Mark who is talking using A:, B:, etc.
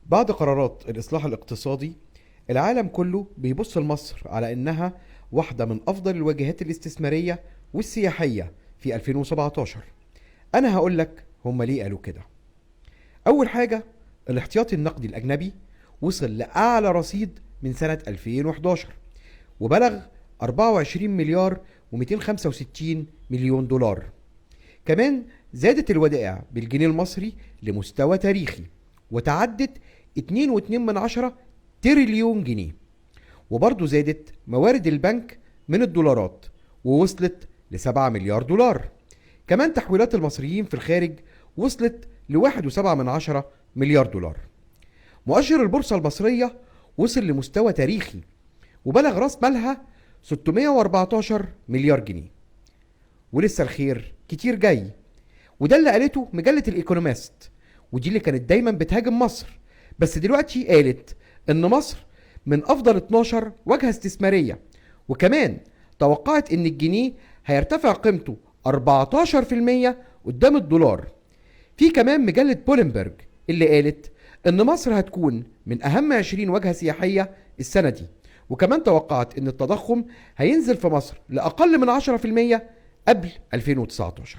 A: بعد قرارات الإصلاح الاقتصادي، العالم كله بيبص لمصر على إنها واحدة من أفضل الواجهات الاستثمارية والسياحية في 2017. أنا هقول لك هم ليه قالوا كده. أول حاجة، الاحتياطي النقدي الأجنبي وصل لأعلى رصيد من سنة 2011 وبلغ 24 مليار و265 مليون دولار. كمان زادت الودائع بالجنيه المصري لمستوى تاريخي وتعدت 2.2 تريليون جنيه. وبرضه زادت موارد البنك من الدولارات ووصلت ل7 مليار دولار. كمان تحويلات المصريين في الخارج وصلت ل1.7 مليار دولار. مؤشر البورصة المصرية وصل لمستوى تاريخي وبلغ راس مالها 614 مليار جنيه. ولسه الخير كتير جاي، وده اللي قالته مجلة الإيكونوميست، ودي اللي كانت دايما بتهاجم مصر، بس دلوقتي قالت إن مصر من أفضل 12 واجهة استثمارية، وكمان توقعت إن الجنيه هيرتفع قيمته 14% قدام الدولار. في كمان مجلة بولنبرج اللي قالت إن مصر هتكون من أهم 20 واجهة سياحية السنة دي، وكمان توقعت إن التضخم هينزل في مصر لأقل من 10% قبل 2019.